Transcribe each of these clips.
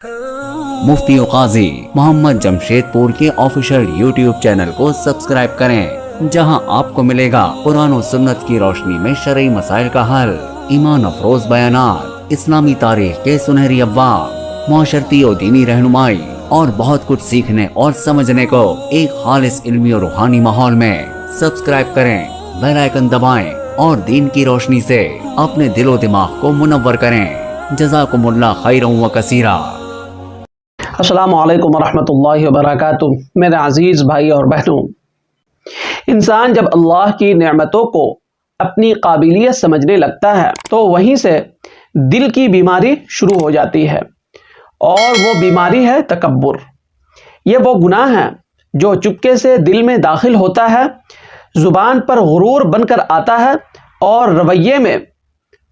मुफ्ती काजी मोहम्मद जमशेदपुर के official YouTube channel को subscribe करें, जहां आपको मिलेगा कुरान और सुन्नत की रोशनी में शरई मसाइल का हल, ईमान अफरोज बयानात, इस्लामी तारीख के सुनहरी अब्वाब, मुआशरती और दीनी रहनुमाई और बहुत कुछ सीखने और समझने को एक खालिस इल्मी और रूहानी माहौल में। सब्सक्राइब करें, बेल आइकन दबाएं और दीन की रोशनी से अपने दिलो दिमाग को मुनव्वर करें। जज़ाकुमुल्लाह खैरन व कसीरा। अस्सलामु अलैकुम वरहमतुल्लाहि वबरकातुहू। मेरे अजीज़ भाई और बहनों, इंसान जब अल्लाह की नेमतों को अपनी काबिलियत समझने लगता है तो वहीं से दिल की बीमारी शुरू हो जाती है, और वो बीमारी है तकब्बुर। ये वो गुनाह है जो चुपके से दिल में दाखिल होता है, ज़ुबान पर गुरूर बनकर आता है और रवैये में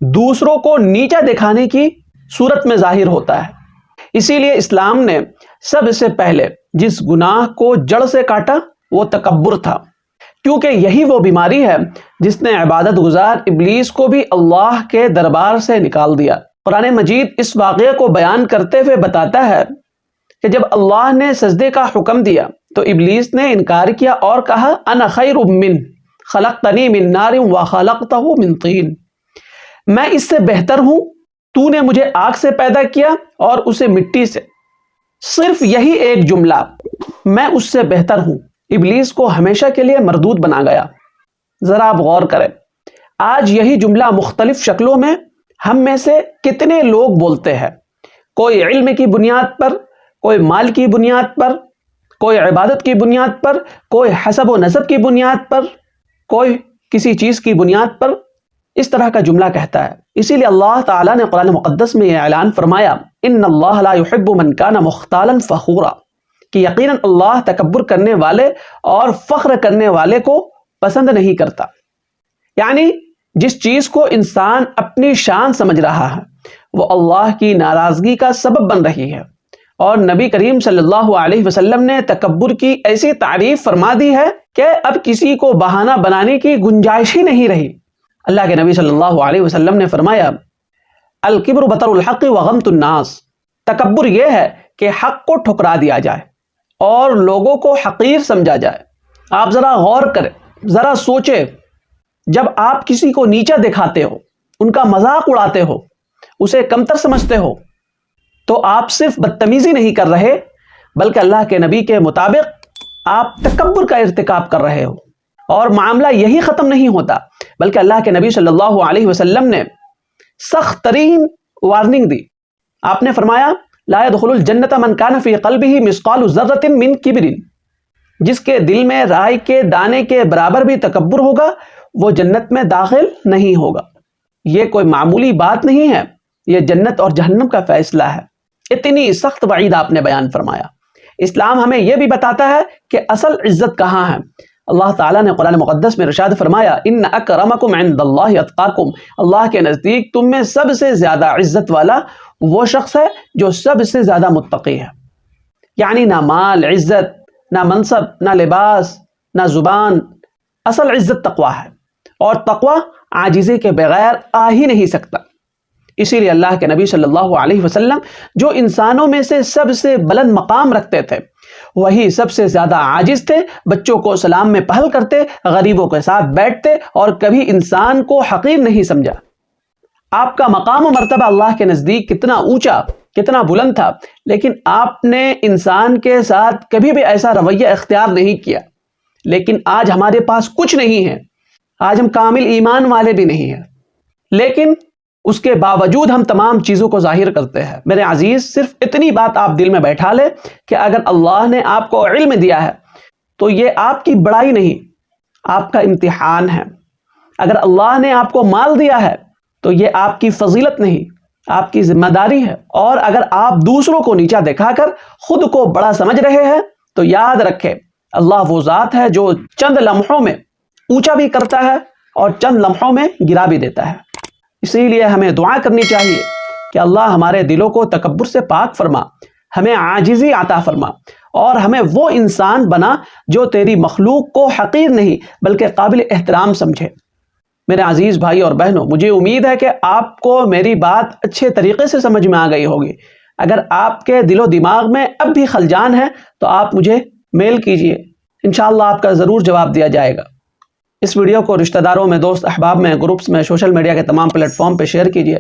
दूसरों को नीचा दिखाने की सूरत में ज़ाहिर होता है। इसीलिए इस्लाम ने सबसे पहले जिस गुनाह को जड़ से काटा वो तकब्बुर था, क्योंकि यही वो बीमारी है जिसने इबादत गुजार इब्लीस को भी अल्लाह के दरबार से निकाल दिया। कुरान मजीद इस वाक़े को बयान करते हुए बताता है कि जब अल्लाह ने सजदे का हुक्म दिया तो इब्लीस ने इनकार किया और कहा, अना खैरुम मिन खलक़तनी मिन नारिन व खलक़तहु मिन तीन। मैं इससे बेहतर हूं, तूने मुझे आग से पैदा किया और उसे मिट्टी से। सिर्फ यही एक जुमला, मैं उससे बेहतर हूं, इब्लीस को हमेशा के लिए मरदूद बना गया। जरा आप गौर करें, आज यही जुमला मुख्तलिफ शक्लों में हम में से कितने लोग बोलते हैं। कोई इल्म की बुनियाद पर, कोई माल की बुनियाद पर, कोई इबादत की बुनियाद पर, कोई हसब व नसब की बुनियाद पर, कोई किसी चीज की बुनियाद पर इस तरह का जुमला कहता है। इसीलिए अल्लाह ताला ने कुरान मुक़द्दस में यह ऐलान फरमाया, इन्नल्लाह ला युहिब्बु मन काना मुख्तालन फ़खूरा, कि यकीनन अल्लाह तकब्बुर करने वाले और फख्र करने वाले को पसंद नहीं करता। यानी जिस चीज को इंसान अपनी शान समझ रहा है वो अल्लाह की नाराजगी का सबब बन रही है। और नबी करीम सल्लल्लाहु अलैहि वसल्लम ने तकब्बुर की ऐसी तारीफ फरमा दी है कि अब किसी को बहाना बनाने की गुंजाइश ही नहीं रही। अल्लाह के नबी सल्लल्लाहु अलैहि वसल्लम ने फरमाया, अल किब्रु बतरुल हक़ व गम्तुन नास। तकब्बुर यह है कि हक को ठुकरा दिया जाए और लोगों को हकीर समझा जाए। आप जरा गौर करें, जरा सोचे, जब आप किसी को नीचा दिखाते हो, उनका मजाक उड़ाते हो, उसे कमतर समझते हो, तो आप सिर्फ बदतमीजी नहीं कर रहे बल्कि अल्लाह के नबी के मुताबिक आप तकब्बुर का इर्तिकाब कर रहे हो। और मामला यही खत्म नहीं होता बल्कि अल्लाह के नबी सल्लल्लाहु अलैहि वसल्लम ने सख्त तरीन वार्निंग दी। आपने फरमाया, ला यदखुलुल जन्नत मन कान फी क़ल्बिही मिस्क़ालु ज़र्रतिन मिन किब्रिन। जिसके दिल में राई के दाने के बराबर भी तकब्बुर होगा वो जन्नत में दाखिल नहीं होगा। ये कोई मामूली बात नहीं है, ये जन्नत और जहन्नम का फैसला है। इतनी सख्त वईद आपने बयान फरमाया। इस्लाम हमें यह भी बताता है कि असल इज्जत कहाँ है। अल्लाह ताला ने कुरान मुक़द्दस में इरशाद फरमाया, इन्न अकरमकुम इंदल्लाहि अत्क़ाकुम। अल्लाह के नज़दीक तुम में सबसे ज़्यादा इज्जत वाला वो शख्स है जो सबसे ज़्यादा मुत्तक़ी है। यानी ना माल इज्जत, ना मनसब, ना लिबास, ना ज़ुबान, असल इज्जत तक़वा है, और तक़वा आजिज़ी के बगैर आ ही नहीं सकता। इसीलिए अल्लाह के नबी सल्लल्लाहु अलैहि वसल्लम जो इंसानों में से सबसे बुलंद मकाम रखते थे वही सबसे ज्यादा आजिज थे। बच्चों को सलाम में पहल करते, गरीबों के साथ बैठते और कभी इंसान को हकीर नहीं समझा। आपका मकाम और मर्तबा अल्लाह के नजदीक कितना ऊंचा, कितना बुलंद था, लेकिन आपने इंसान के साथ कभी भी ऐसा रवैया इख्तियार नहीं किया। लेकिन आज हमारे पास कुछ नहीं है, आज हम कामिल ईमान वाले भी नहीं हैं, लेकिन उसके बावजूद हम तमाम चीज़ों को जाहिर करते हैं। मेरे अजीज, सिर्फ इतनी बात आप दिल में बैठा ले कि अगर अल्लाह ने आपको इल्म दिया है तो ये आपकी बड़ाई नहीं, आपका इम्तिहान है। अगर अल्लाह ने आपको माल दिया है तो ये आपकी फजीलत नहीं, आपकी जिम्मेदारी है। और अगर आप दूसरों को नीचा दिखाकर खुद को बड़ा समझ रहे हैं तो याद रखें, अल्लाह वो ज़ात है जो चंद लम्हों में ऊंचा भी करता है और चंद लम्हों में गिरा भी देता है। इसीलिए हमें दुआ करनी चाहिए कि अल्लाह हमारे दिलों को तकब्बुर से पाक फरमा, हमें आजिज़ी अता फरमा और हमें वो इंसान बना जो तेरी मखलूक को हकीर नहीं बल्कि काबिल एहतराम समझे। मेरे अजीज़ भाई और बहनों, मुझे उम्मीद है कि आपको मेरी बात अच्छे तरीके से समझ में आ गई होगी। اگر آپ کے دل و دماغ میں اب بھی خلجان ہے تو آپ مجھے میل کیجئے، انشاءاللہ آپ کا ضرور جواب دیا جائے گا۔ اس ویڈیو کو رشتہ داروں میں، دوست احباب میں، گروپس میں، سوشل میڈیا کے تمام پلیٹ فارم پہ شیئر کیجئے۔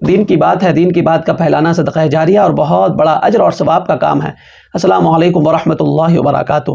دین کی بات ہے، دین کی بات کا پھیلانا صدقہ جاریہ اور بہت بڑا اجر اور ثواب کا کام ہے۔ السلام علیکم ورحمۃ اللہ وبرکاتہ۔